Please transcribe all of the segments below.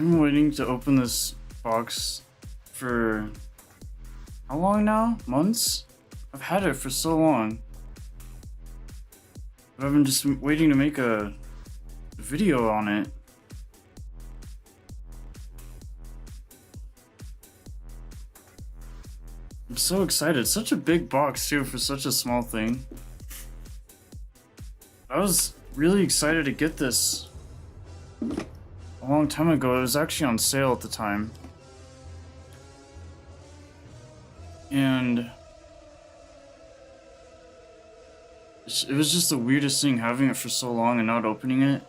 I've been waiting to open this box for how long now? Months? I've had it for so long. But I've been just waiting to make a video on it. I'm so excited. Such a big box too for such a small thing. I was really excited to get this a long time ago. It was actually on sale at the time. And it was just the weirdest thing having it for so long and not opening it.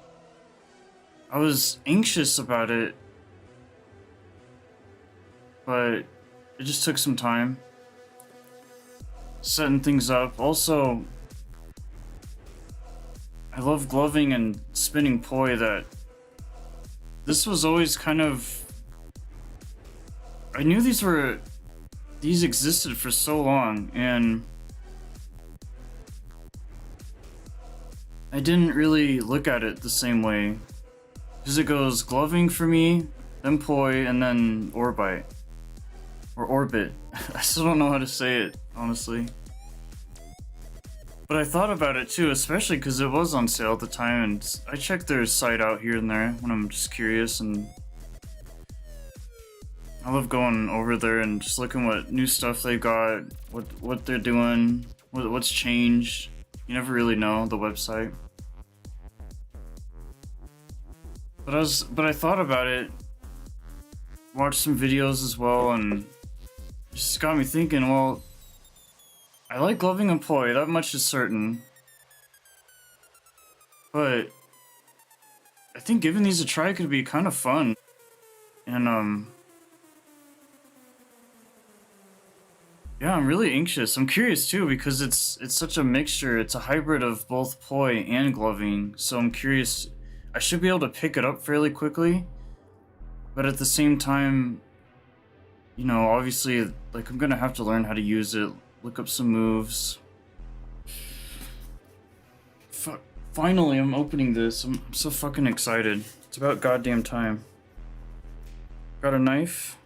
I was anxious about it, but it just took some time setting things up. Also, I love gloving and spinning poi. That this was always kind of, I knew these existed for so long, and I didn't really look at it the same way, because it goes gloving for me, then poi, and then Orbite. Or Orbit. I still don't know how to say it, honestly. But I thought about it too, especially because it was on sale at the time, and I checked their site out here and there when I'm just curious, and I love going over there and just looking what new stuff they got, what they're doing, what's changed. You never really know the website. But I thought about it, watched some videos as well, and it just got me thinking, well, I like gloving and poi, that much is certain. But I think giving these a try could be kind of fun. And yeah, I'm really anxious. I'm curious too, because it's such a mixture. It's a hybrid of both poi and gloving. So I'm curious. I should be able to pick it up fairly quickly, but at the same time, you know, obviously, like, I'm gonna have to learn how to use it, look up some moves. Finally, I'm opening this. I'm so fucking excited. It's about goddamn time. Got a knife.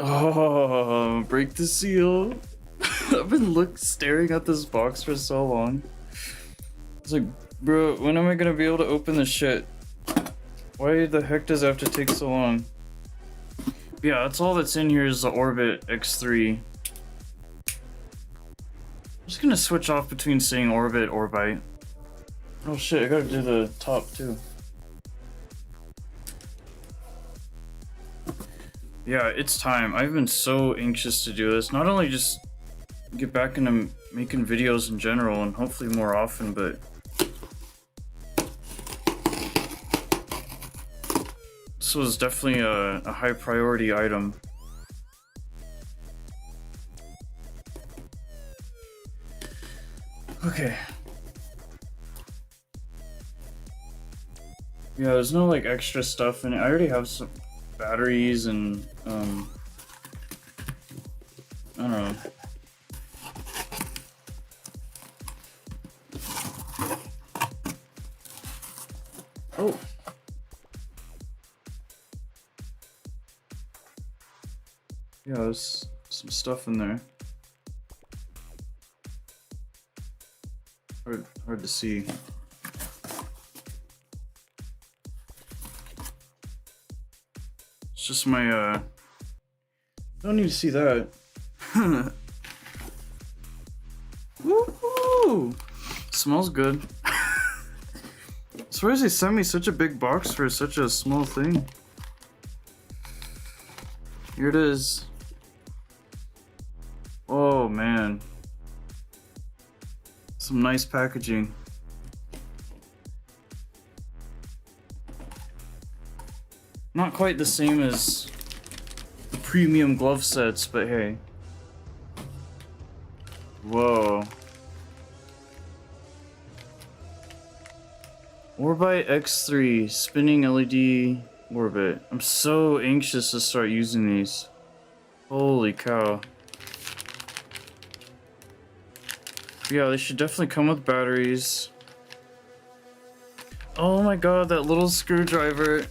Oh, break the seal. I've been staring at this box for so long. It's like, bro, when am I gonna be able to open this shit? Why the heck does it have to take so long? Yeah, that's all that's in here is the Orbit X3. I'm just gonna switch off between saying Orbit, Orbite. Oh shit, I gotta do the top too. Yeah, it's time. I've been so anxious to do this. Not only just get back into making videos in general, and hopefully more often, but this was definitely a high priority item. Okay. Yeah, there's no like extra stuff in it. I already have some batteries and I don't know. Oh. Yeah, there's some stuff in there. Hard to see. It's just my don't need to see that. Woohoo! Smells good. I swear they sent me such a big box for such a small thing. Here it is. Oh man. Some nice packaging. Not quite the same as the premium glove sets, but hey. Whoa. Orbite X3 spinning LED orbit. I'm so anxious to start using these. Holy cow. Yeah, they should definitely come with batteries. Oh my god, that little screwdriver.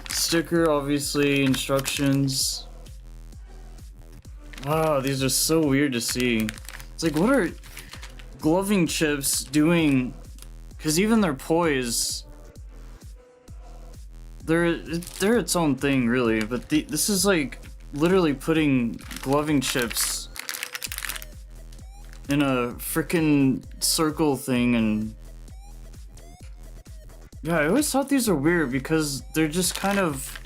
Sticker, obviously, instructions. Wow, these are so weird to see. It's like, what are gloving chips doing? Because even their poise, they're its own thing, really. But this is like literally putting gloving chips in a freaking circle thing, and yeah, I always thought these are weird because they're just kind of,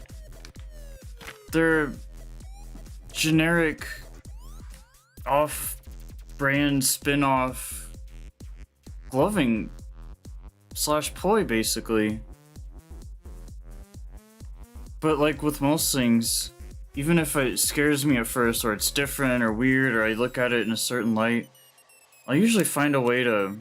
they're generic off-brand spin-off gloving slash poi, basically. But like with most things, even if it scares me at first, or it's different or weird, or I look at it in a certain light, I'll usually find a way to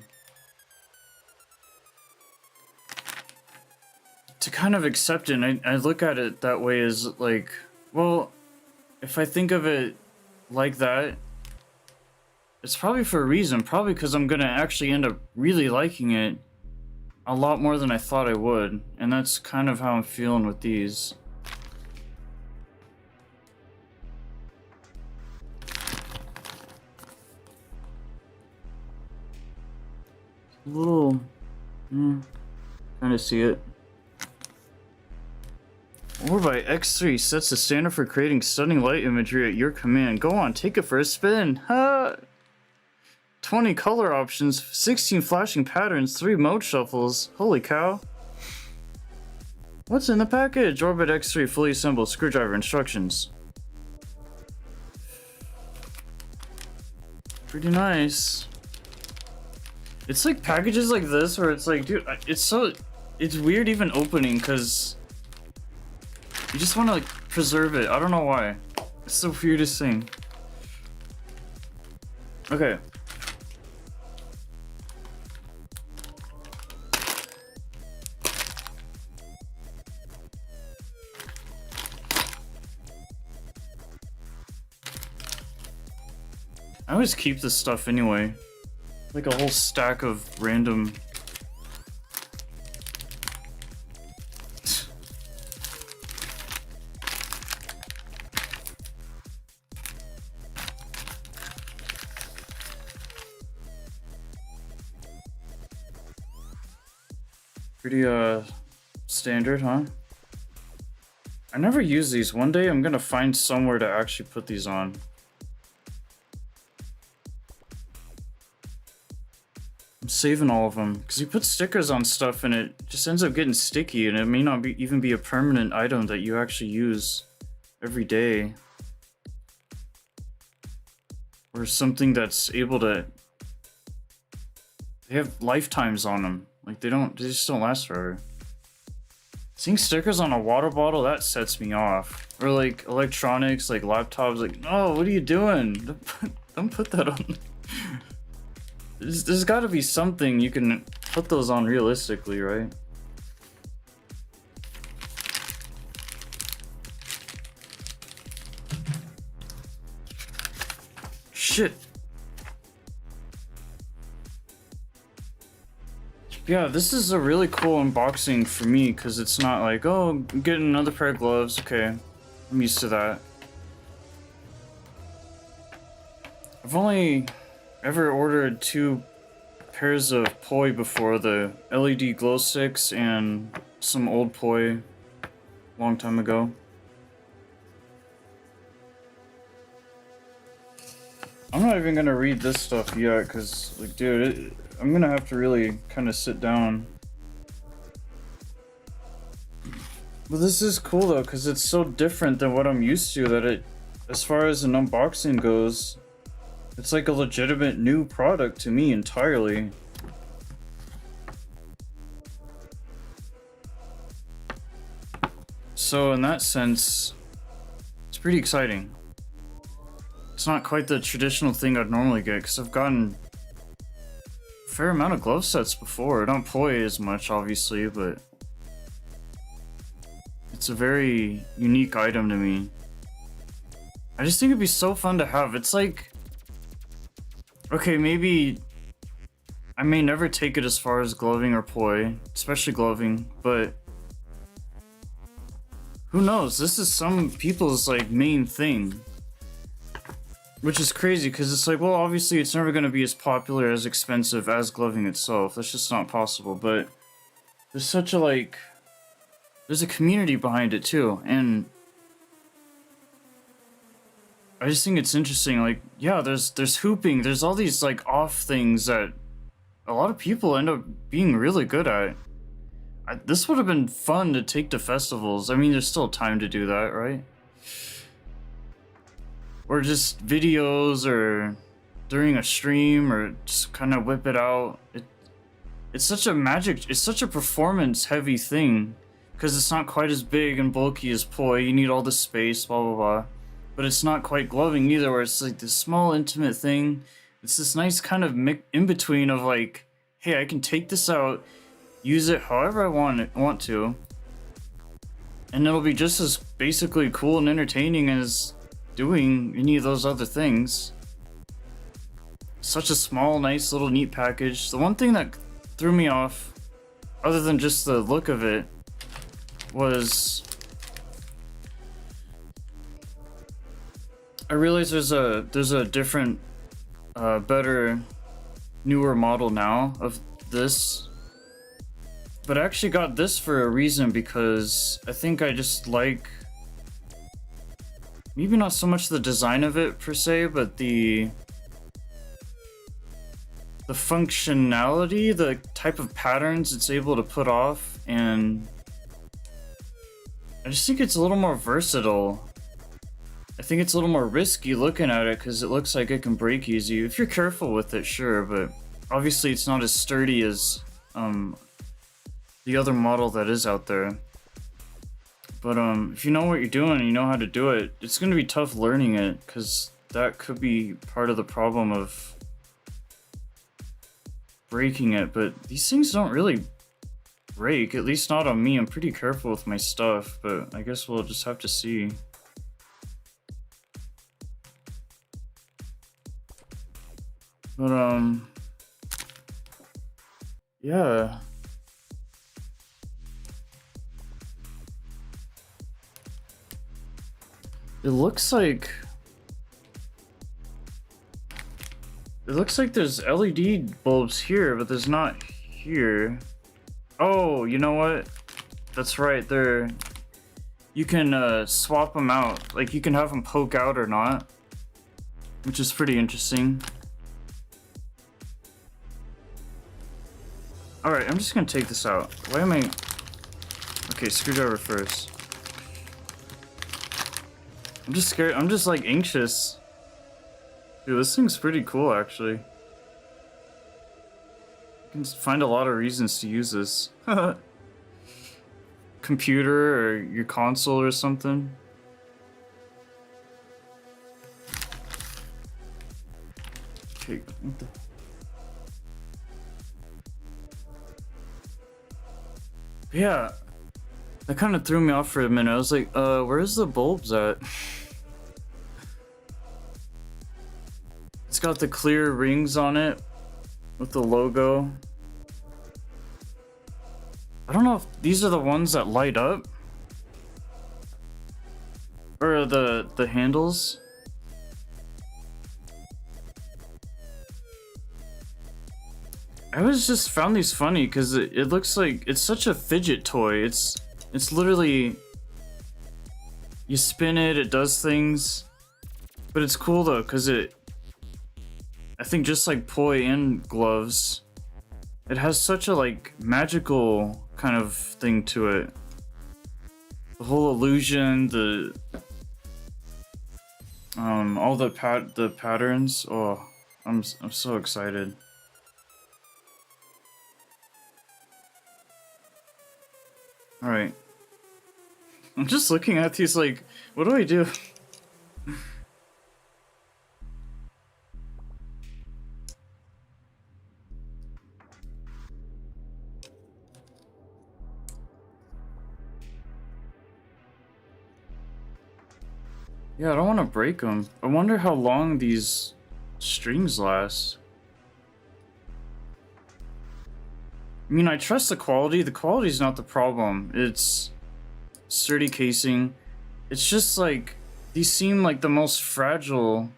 kind of accept it. And I look at it that way as like, well, if I think of it like that, it's probably for a reason. Probably because I'm gonna actually end up really liking it a lot more than I thought I would. And that's kind of how I'm feeling with these. A little, kind of see it. Orbite X3 sets the standard for creating stunning light imagery at your command. Go on, take it for a spin. 20 color options, 16 flashing patterns, 3 mode shuffles. Holy cow. What's in the package? Orbite X3 fully assembled screwdriver instructions. Pretty nice. It's like packages like this where it's like, dude, it's weird even opening because you just want to like preserve it. I don't know why. It's the weirdest thing. Okay. I always keep this stuff anyway. Like a whole stack of random. Pretty standard, huh? I never use these. One day I'm gonna find somewhere to actually put these on. I'm saving all of them because you put stickers on stuff and it just ends up getting sticky, and it may not be even be a permanent item that you actually use every day, or something that's able to. They have lifetimes on them. Like they just don't last forever. Seeing stickers on a water bottle, that sets me off. Or like electronics, like laptops, like, no, what are you doing? Don't put that on. There's gotta be something you can put those on realistically, right? Shit. Yeah, this is a really cool unboxing for me because it's not like, oh, I'm getting another pair of gloves. Okay, I'm used to that. I've only ever ordered 2 pairs of poi before, the LED glow sticks and some old poi a long time ago. I'm not even gonna read this stuff yet because, like, dude, I'm gonna have to really kind of sit down. But this is cool though because it's so different than what I'm used to that it, as far as an unboxing goes, it's like a legitimate new product to me entirely. So in that sense, it's pretty exciting. It's not quite the traditional thing I'd normally get because I've gotten a fair amount of glove sets before. I don't poi as much, obviously, but it's a very unique item to me. I just think it'd be so fun to have. It's like, okay, maybe I may never take it as far as gloving or poi, especially gloving, but who knows? This is some people's like main thing. Which is crazy, because it's like, well, obviously it's never going to be as popular, as expensive as gloving itself. That's just not possible, but there's such a, like, there's a community behind it, too, and I just think it's interesting, like, yeah, there's hooping, there's all these, like, off things that a lot of people end up being really good at. This would have been fun to take to festivals. I mean, there's still time to do that, right? Or just videos, or during a stream, or just kind of whip it out. It's such a performance heavy thing, because it's not quite as big and bulky as poi. You need all the space, blah blah blah. But it's not quite gloving either, where it's like this small intimate thing. It's this nice kind of in between of like, hey, I can take this out, use it however I want to, and it'll be just as basically cool and entertaining as doing any of those other things. Such a small, nice little neat package. The one thing that threw me off, other than just the look of it, was I realized there's a different, better, newer model now of this. But I actually got this for a reason, because I think I just like, maybe not so much the design of it per se, but the functionality, the type of patterns it's able to put off, and I just think it's a little more versatile. I think it's a little more risky looking at it, because it looks like it can break easy. If you're careful with it, sure, but obviously it's not as sturdy as the other model that is out there. But if you know what you're doing and you know how to do it, it's going to be tough learning it, because that could be part of the problem of breaking it. But these things don't really break, at least not on me. I'm pretty careful with my stuff, but I guess we'll just have to see. But yeah. It looks like there's LED bulbs here, but there's not here. Oh, you know what? That's right, you can swap them out. Like, you can have them poke out or not, which is pretty interesting. Alright, I'm just gonna take this out. Why am I... Okay, screwdriver first. I'm just scared. I'm just like anxious. Dude, this thing's pretty cool actually. You can find a lot of reasons to use this. Computer or your console or something. Okay. What the... Yeah. That kind of threw me off for a minute. I was like, where's the bulbs at? It's got the clear rings on it with the logo. I don't know if these are the ones that light up, or the handles. I was just found these funny because it looks like it's such a fidget toy. It's literally, you spin it, it does things, but it's cool though because I think just like poi and gloves, it has such a like magical kind of thing to it. The whole illusion, all the patterns. Oh, I'm so excited. All right. I'm just looking at these like, what do I do? Yeah, I don't want to break them. I wonder how long these strings last. I mean, I trust the quality. The quality's not the problem. It's sturdy casing. It's just like, these seem like the most fragile.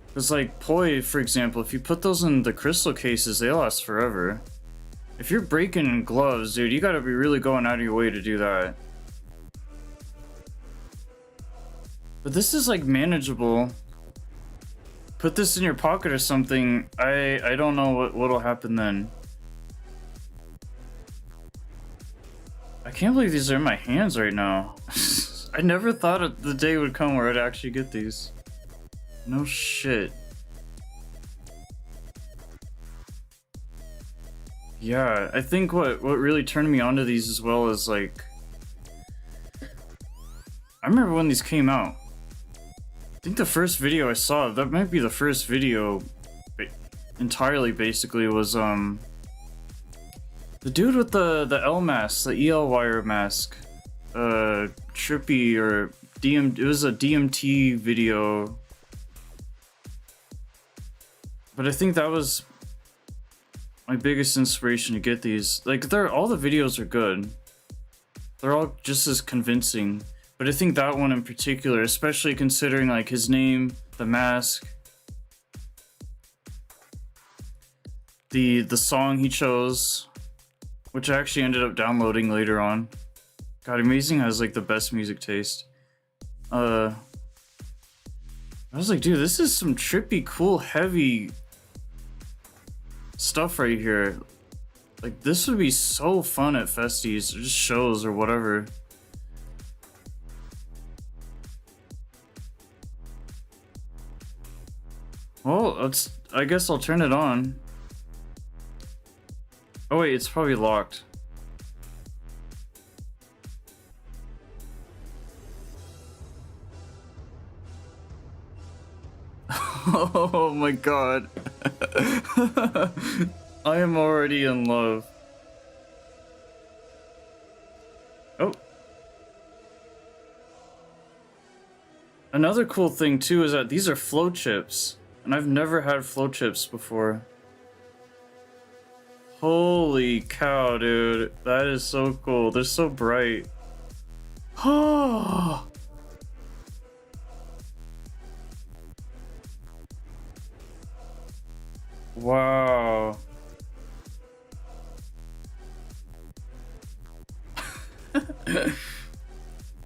Because like poi, for example, if you put those in the crystal cases, they last forever. If you're breaking gloves, dude, you gotta be really going out of your way to do that. But this is like manageable. Put this in your pocket or something. I don't know what'll happen then. I can't believe these are in my hands right now. I never thought the day would come where I'd actually get these. No shit. Yeah, I think what really turned me onto these as well is like, I remember when these came out. I think the first video I saw, that might be the first video entirely basically, was the dude with the L mask, the EL wire mask. Trippy or it was a DMT video. But I think that was my biggest inspiration to get these. Like, all the videos are good. They're all just as convincing. But I think that one in particular, especially considering like his name, the mask, the song he chose, which I actually ended up downloading later on. God, Emazing has like the best music taste. I was like, dude, this is some trippy, cool, heavy stuff right here. Like, this would be so fun at festies or just shows or whatever. Well, I guess I'll turn it on. Oh wait, it's probably locked. Oh my god. I am already in love. Oh. Another cool thing too is that these are flow chips, and I've never had flow chips before. Holy cow, dude. That is so cool. They're so bright. Oh. Wow.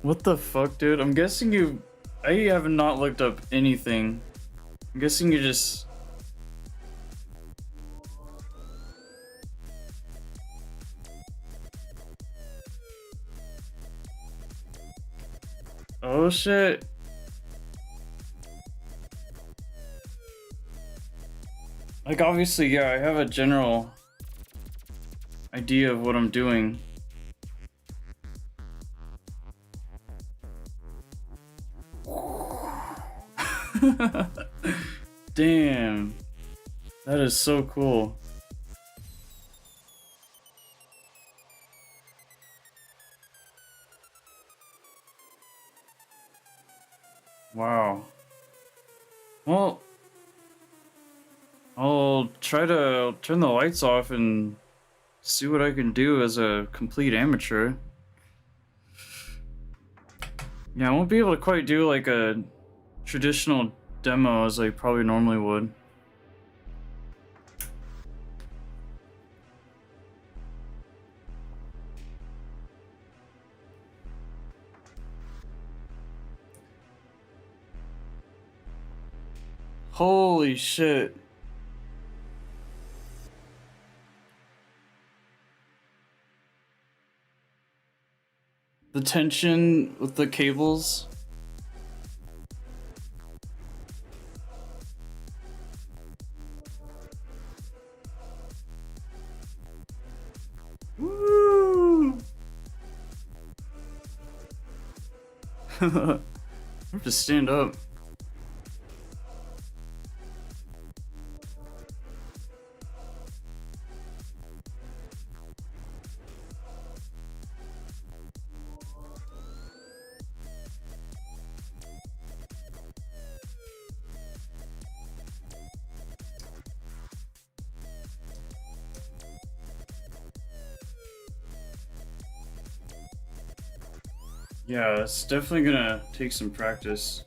What the fuck, dude? I'm guessing I have not looked up anything. I'm guessing you just... Oh shit. Like, obviously, yeah, I have a general idea of what I'm doing. Damn. That is so cool. Wow. Well, I'll try to turn the lights off and see what I can do as a complete amateur. Yeah, I won't be able to quite do like a traditional demo as I probably normally would. Holy shit. The tension with the cables. Woo! I have to stand up. Yeah, it's definitely gonna take some practice.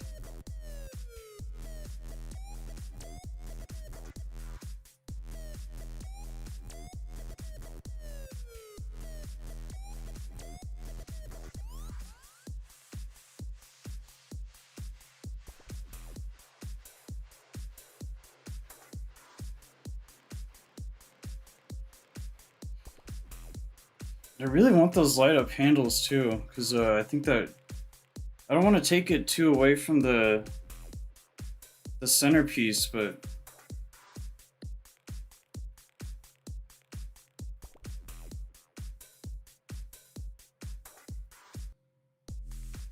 I really want those light up handles too, because I think that I don't want to take it too away from the centerpiece, but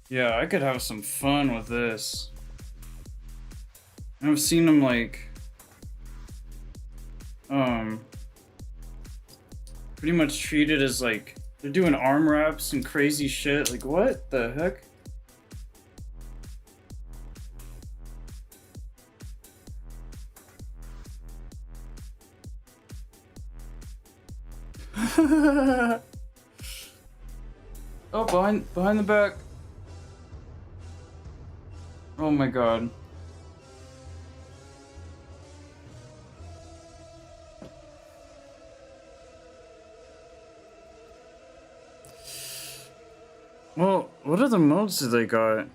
yeah, I could have some fun with this. I've seen them like pretty much treated as like they're doing arm wraps and crazy shit. Like what the heck? Oh, behind the back. Oh my god. Well, what other modes do they got?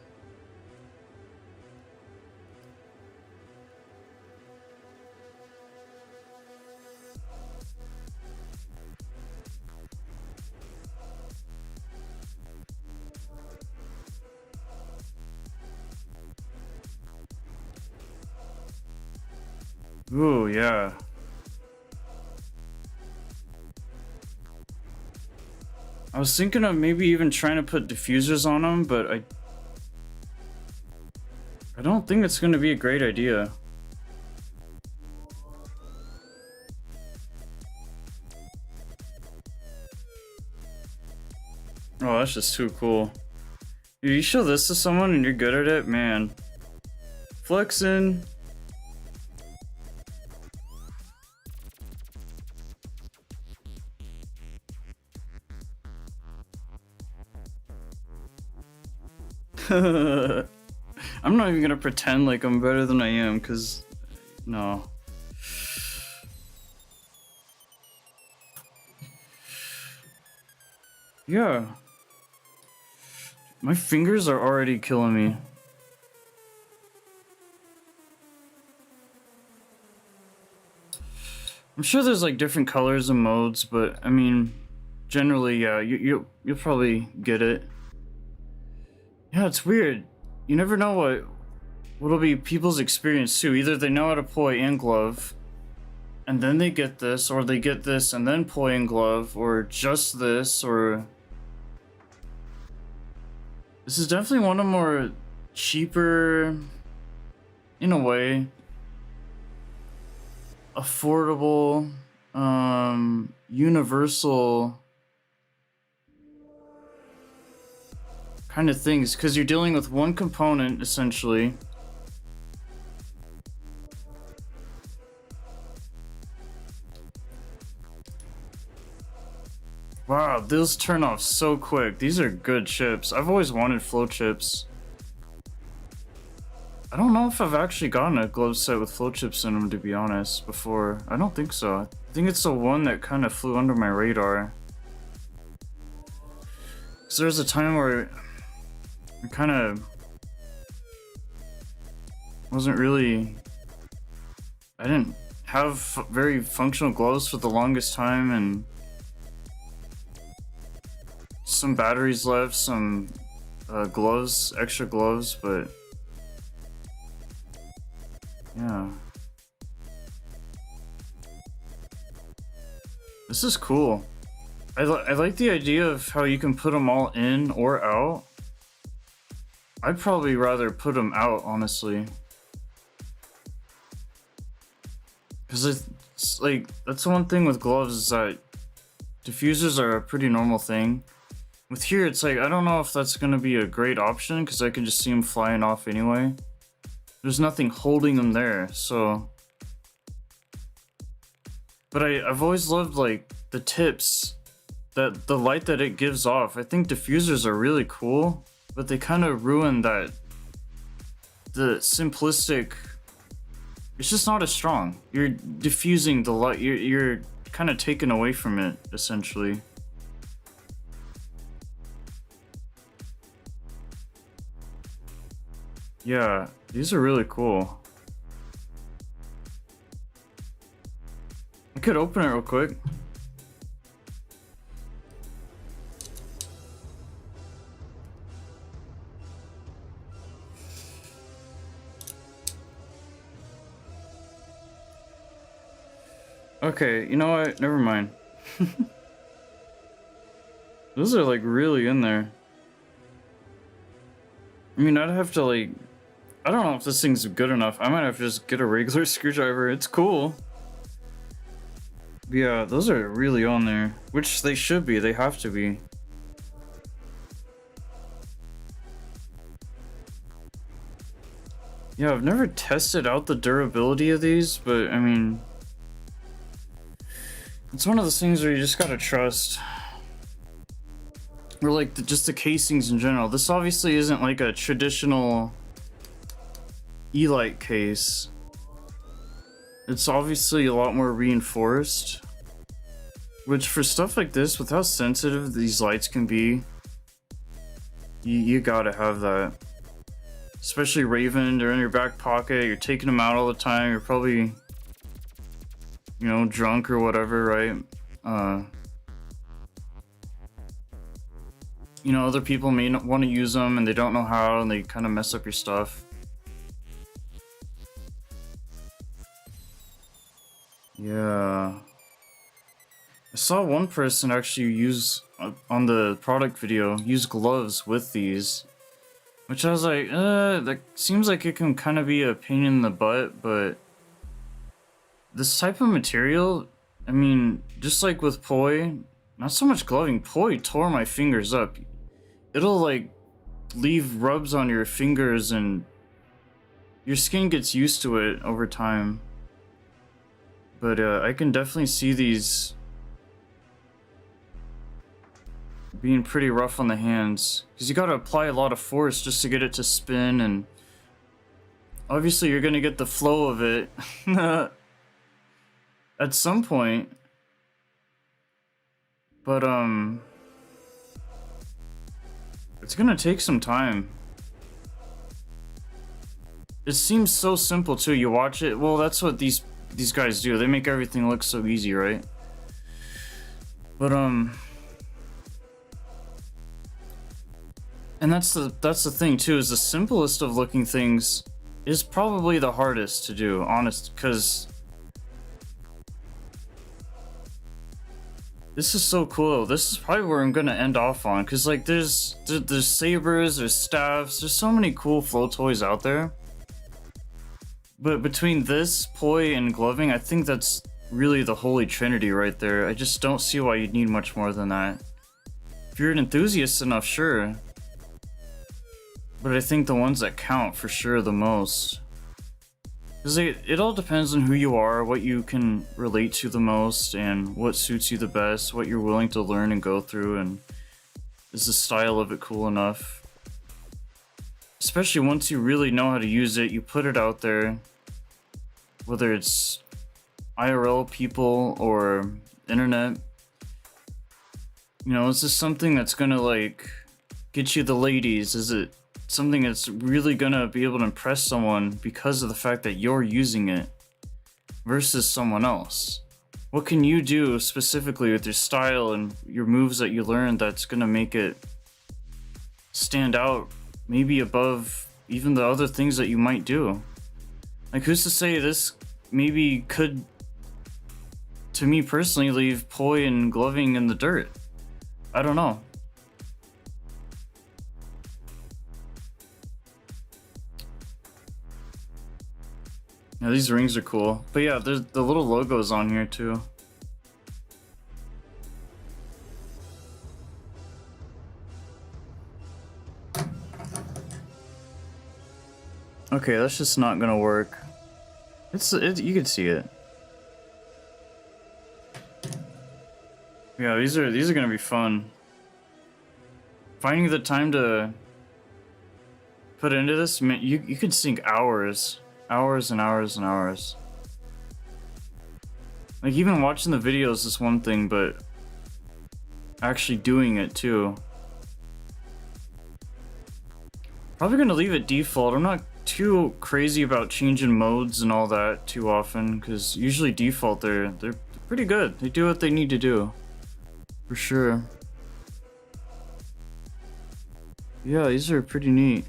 Ooh, yeah. I was thinking of maybe even trying to put diffusers on them, but I don't think it's going to be a great idea. Oh, that's just too cool. If you show this to someone and you're good at it, man. Flexing. I'm not even gonna pretend like I'm better than I am, cause no. Yeah. My fingers are already killing me. I'm sure there's like different colors and modes, but I mean, generally, yeah, you'll probably get it. Yeah, it's weird. You never know what'll be people's experience too. Either they know how to poi and glove, and then they get this, or they get this and then poi and glove, or just this, or this is definitely one of the more cheaper, in a way, affordable, universal kind of things, because you're dealing with one component essentially. Wow, those turn off so quick. These are good chips. I've always wanted flow chips. I don't know if I've actually gotten a glove set with flow chips in them, to be honest, before. I don't think so. I think it's the one that kind of flew under my radar. Because there was a time where I kind of wasn't really... I didn't have very functional gloves for the longest time, and some batteries left, some gloves, extra gloves, but yeah. This is cool. I like the idea of how you can put them all in or out. I'd probably rather put them out, honestly. Because it's like, that's the one thing with gloves is that diffusers are a pretty normal thing. With here, it's like, I don't know if that's going to be a great option because I can just see them flying off anyway. There's nothing holding them there, so... But I've always loved, like, the tips, that the light that it gives off. I think diffusers are really cool. but they kind of ruin that. The simplistic. It's just not as strong. You're diffusing the light. You're kind of taken away from it, essentially. Yeah, these are really cool. I could open it real quick. Okay, you know what? Never mind. Those are like really in there. I mean, I'd have to like... I don't know if this thing's good enough. I might have to just get a regular screwdriver. It's cool. But yeah, those are really on there. Which they should be. They have to be. Yeah, I've never tested out the durability of these, but I mean... It's one of those things where you just gotta trust. Or like just the casings in general. This obviously isn't like a traditional E-light case. It's obviously a lot more reinforced. Which for stuff like this, with how sensitive these lights can be, you gotta have that. Especially Raven, they're in your back pocket, you're taking them out all the time, you're probably... you know, drunk or whatever, right? You know, other people may not want to use them and they don't know how and they kind of mess up your stuff. Yeah. I saw one person actually use, on the product video, use gloves with these. Which I was like, that seems like it can kind of be a pain in the butt, but... This type of material, I mean, just like with poi, not so much gloving, poi tore my fingers up. It'll like leave rubs on your fingers and your skin gets used to it over time. But I can definitely see these being pretty rough on the hands. Because you gotta apply a lot of force just to get it to spin, and obviously you're gonna get the flow of it. At some point, but it's gonna take some time. It seems so simple too. You watch it. Well, that's what these guys do. They make everything look so easy, right? But and that's the thing too. Is the simplest of looking things is probably the hardest to do, honest, because. This is so cool. This is probably where I'm gonna end off on, because like there's sabers, there's staffs, there's so many cool flow toys out there. But between this, poi, and gloving, I think that's really the holy trinity right there. I just don't see why you'd need much more than that. If you're an enthusiast enough, sure. But I think the ones that count for sure the most. Because it all depends on who you are, what you can relate to the most, and what suits you the best, what you're willing to learn and go through, and is the style of it cool enough? Especially once you really know how to use it, you put it out there, whether it's IRL people or internet. You know, is this something that's gonna like get you the ladies? Is it something that's really gonna be able to impress someone because of the fact that you're using it versus someone else? What can you do specifically with your style and your moves that you learned that's gonna make it stand out, maybe above even the other things that you might do? Like, who's to say this maybe could, to me personally, leave poi and gloving in the dirt? I don't know. Yeah, these rings are cool. But yeah, there's the little logos on here too. Okay, that's just not gonna work. You can see it. Yeah, these are gonna be fun. Finding the time to put into this, man, you could sink hours and hours and hours. Like, even watching the videos is one thing, but actually doing it too. Probably gonna leave it default. I'm not too crazy about changing modes and all that too often, because usually default they're pretty good. They do what they need to do, for sure. Yeah, these are pretty neat.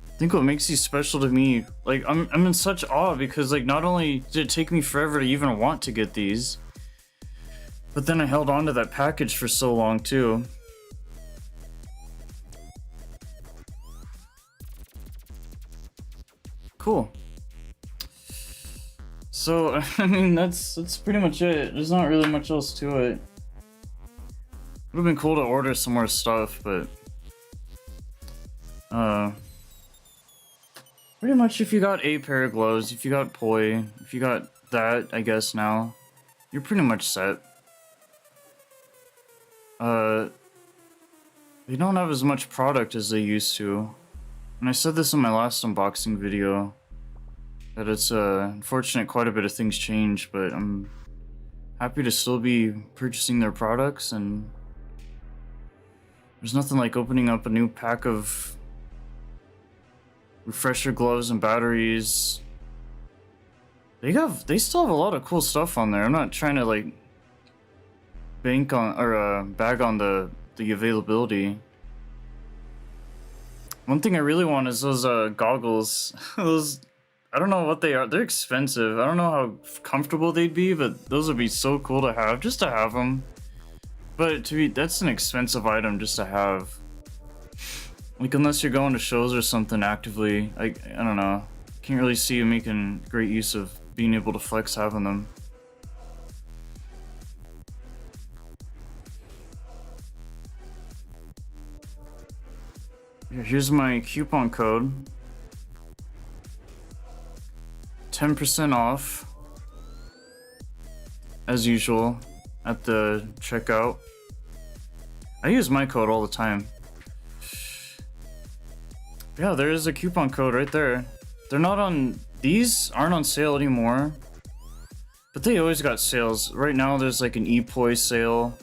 I think what makes these special to me, like, I'm in such awe because, like, not only did it take me forever to even want to get these, but then I held on to that package for so long too. Cool. So, I mean, that's pretty much it. There's not really much else to it. Would have been cool to order some more stuff, but pretty much if you got a pair of gloves, if you got poi, if you got that, I guess now, you're pretty much set. They don't have as much product as they used to. And I said this in my last unboxing video, that it's unfortunate quite a bit of things changed, but I'm happy to still be purchasing their products, and there's nothing like opening up a new pack of refresher gloves and batteries. They still have a lot of cool stuff on there. I'm not trying to like bank on or bag on the availability. One thing I really want is those goggles. Those, I don't know what they are. They're expensive. I don't know how comfortable they'd be, but those would be so cool to have, just to have them. But to be, that's an expensive item just to have. Like, unless you're going to shows or something actively, I don't know. Can't really see you making great use of being able to flex having them. Here's my coupon code. 10% off, as usual, at the checkout. I use my code all the time. Yeah, there is a coupon code right there. They're not on, these aren't on sale anymore, but they always got sales. Right now there's like an ePoi sale.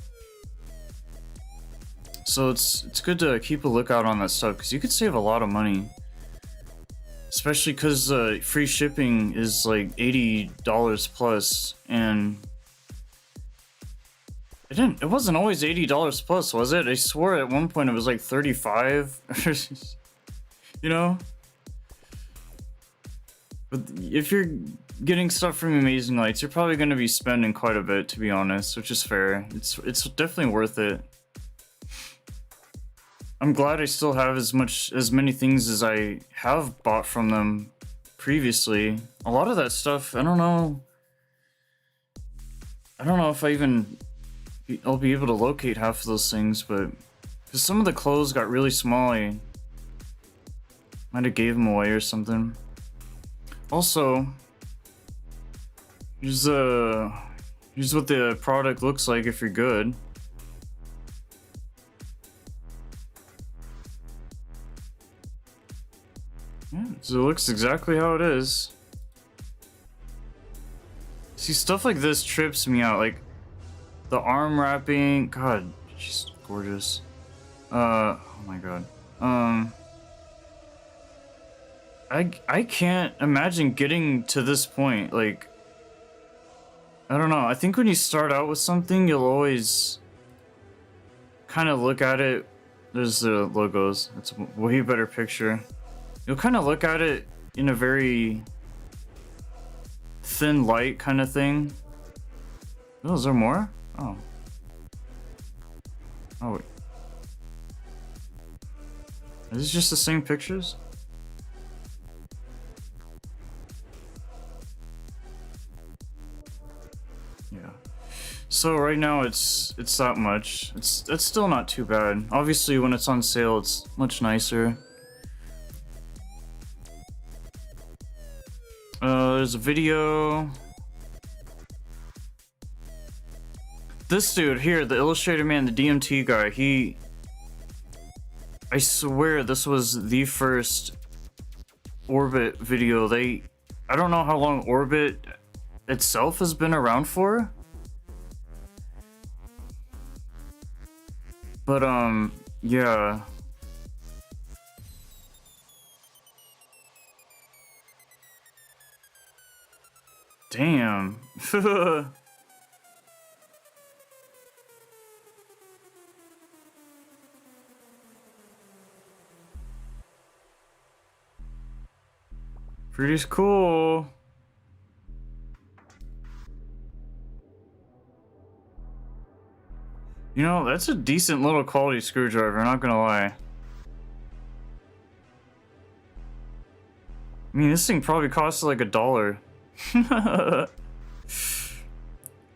So it's good to keep a lookout on that stuff, because you could save a lot of money. Especially because free shipping is like $80 plus, and it wasn't always $80 plus, was it? I swore at one point it was like 35. You know? But if you're getting stuff from Emazing Lights, you're probably going to be spending quite a bit, to be honest, which is fair. It's definitely worth it. I'm glad I still have as many things as I have bought from them previously. A lot of that stuff, I don't know if I'll be able to locate half of those things, but because some of the clothes got really small, I might have gave them away or something. Also, here's what the product looks like if you're good. Yeah, so it looks exactly how it is. See, stuff like this trips me out, like the arm wrapping. God, she's gorgeous. Oh my god. I can't imagine getting to this point. Like, I don't know. I think when you start out with something, you'll always kind of look at it. There's the logos. It's a way better picture. You'll kind of look at it in a very thin light kind of thing. Oh, is there more? Oh. Oh, wait. Are these just the same pictures? Yeah. So right now it's that much. It's still not too bad. Obviously when it's on sale it's much nicer. There's a video. This dude here, the Illustrator man, the DMT guy, he I swear this was the first Orbit video. I don't know how long Orbit itself has been around for. But, yeah. Damn. Pretty cool. You know, that's a decent little quality screwdriver, not gonna lie. I mean, this thing probably costs like $1.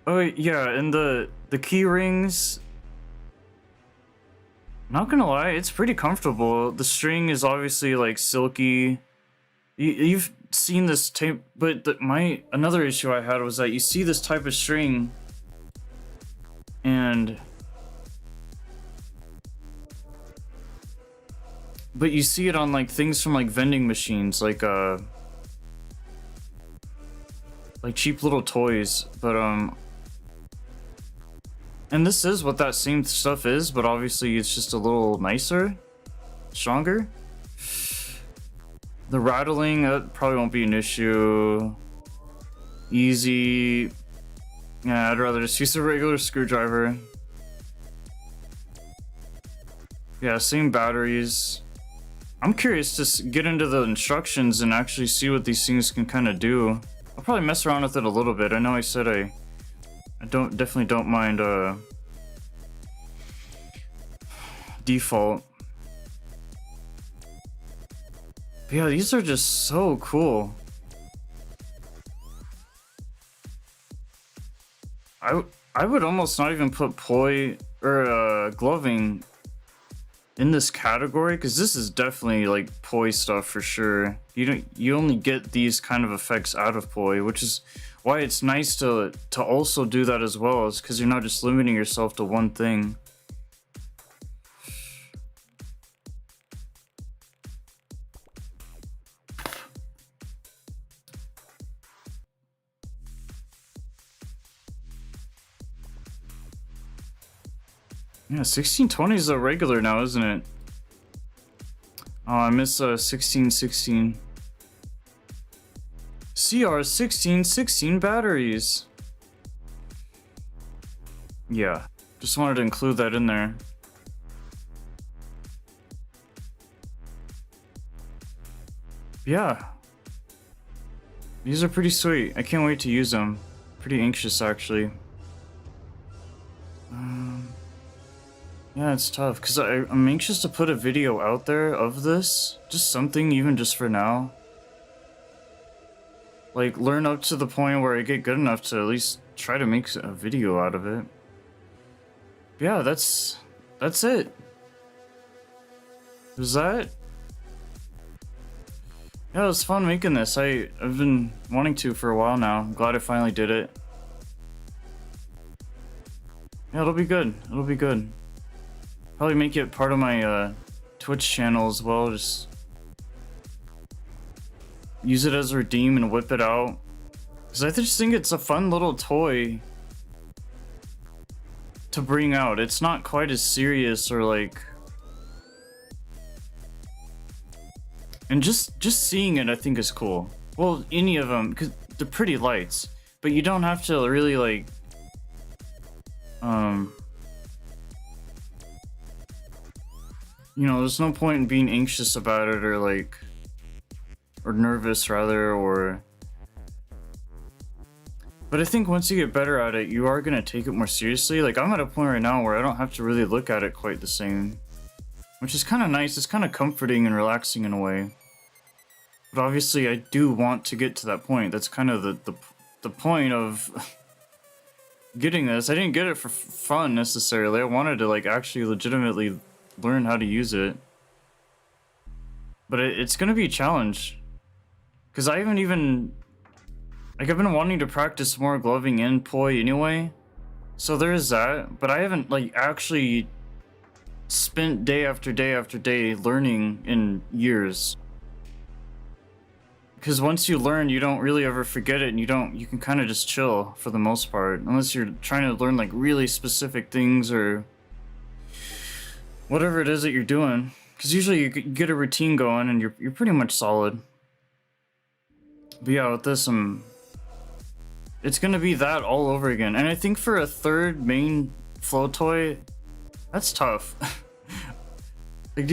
Oh yeah, and the key rings, not gonna lie, it's pretty comfortable. The string is obviously like silky. You've seen this tape, but another issue I had was that you see this type of string but you see it on like things from like vending machines, like cheap little toys. But and this is what that same stuff is, but obviously it's just a little nicer, stronger. The rattling, that probably won't be an issue. Easy. Yeah, I'd rather just use a regular screwdriver. Yeah, same batteries. I'm curious to get into the instructions and actually see what these things can kind of do. I'll probably mess around with it a little bit. I know I said I definitely don't mind default. But yeah, these are just so cool. I would almost not even put poi or gloving in this category, because this is definitely like poi stuff for sure. You only get these kind of effects out of poi, which is why it's nice to also do that as well, is because you're not just limiting yourself to one thing. Yeah, 1620 is a regular now, isn't it? Oh, I miss 1616. CR1616 batteries. Yeah, just wanted to include that in there. Yeah. These are pretty sweet. I can't wait to use them. Pretty anxious, actually. Yeah, it's tough, because I'm anxious to put a video out there of this. Just something, even just for now. Like, learn up to the point where I get good enough to at least try to make a video out of it. Yeah, that's it. Was that? Yeah, it was fun making this. I've been wanting to for a while now. I'm glad I finally did it. Yeah, it'll be good. It'll be good. Probably make it part of my Twitch channel as well. Just use it as a redeem and whip it out. Because I just think it's a fun little toy to bring out. It's not quite as serious or like... And just seeing it, I think, is cool. Well, any of them, because they're pretty lights. But you don't have to really like... You know, there's no point in being anxious about it, or like, or nervous rather, or... But I think once you get better at it, you are gonna take it more seriously. Like, I'm at a point right now where I don't have to really look at it quite the same. Which is kind of nice. It's kind of comforting and relaxing in a way. But obviously I do want to get to that point. That's kind of the point of getting this. I didn't get it for fun necessarily. I wanted to like actually legitimately learn how to use it. But it's gonna be a challenge. Because I haven't even... Like, I've been wanting to practice more gloving in poi anyway. So there is that. But I haven't like actually spent day after day after day learning in years. Because once you learn, you don't really ever forget it, and you can kind of just chill for the most part, unless you're trying to learn like really specific things or whatever it is that you're doing. Because usually you get a routine going and you're pretty much solid. But yeah, with this, it's gonna be that all over again. And I think for a third main flow toy, that's tough. Like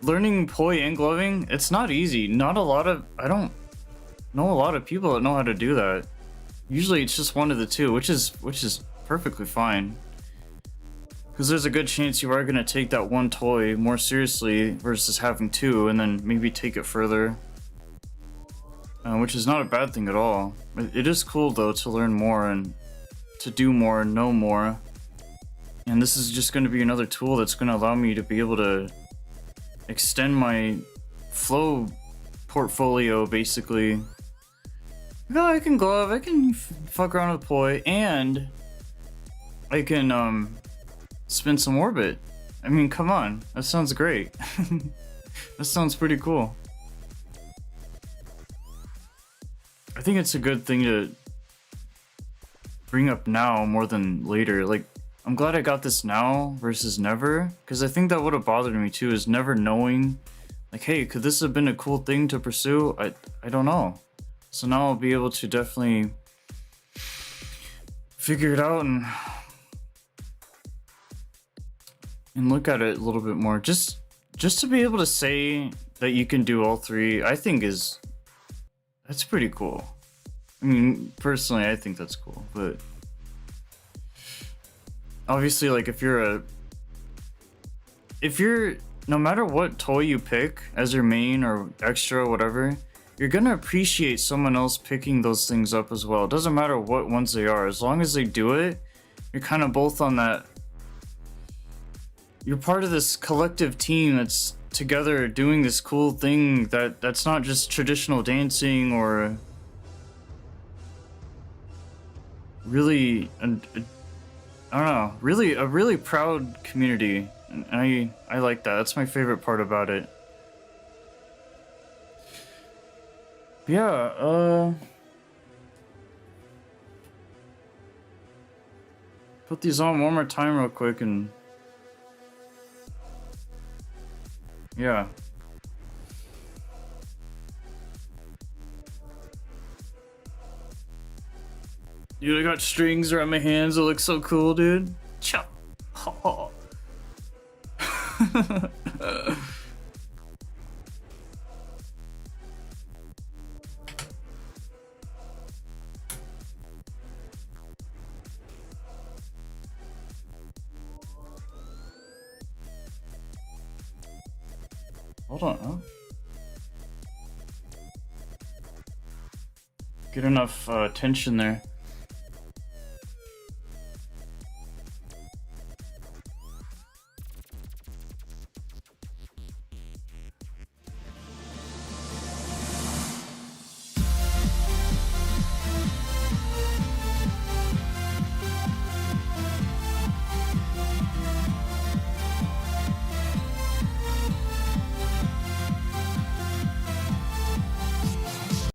learning poi and gloving, it's not easy. I don't know a lot of people that know how to do that. Usually it's just one of the two, which is perfectly fine. Because there's a good chance you are going to take that one toy more seriously versus having two, and then maybe take it further. Which is not a bad thing at all. It is cool though to learn more and to do more and know more. And this is just going to be another tool that's going to allow me to be able to extend my flow portfolio, basically. No, I can glove, I can fuck around with poi, and I can spin some orbit. I mean, come on, that sounds great. That sounds pretty cool. I think it's a good thing to bring up now more than later. Like, I'm glad I got this now versus never, because I think that would have bothered me too, is never knowing, like, hey, could this have been a cool thing to pursue? I don't know. So now I'll be able to definitely figure it out and look at it a little bit more. Just to be able to say that you can do all three, I think that's pretty cool. I mean, personally, I think that's cool, but obviously, like, if you're no matter what toy you pick as your main or extra or whatever, you're gonna appreciate someone else picking those things up as well. It doesn't matter what ones they are, as long as they do it, you're kind of both on that. You're part of this collective team that's together doing this cool thing that's not just traditional dancing or really, I don't know, really a really proud community. And I like that. That's my favorite part about it. Yeah, put these on one more time real quick and yeah. Dude, I got strings around my hands. It looks so cool, dude. Chop. Oh. Hold on, huh? Get enough tension there.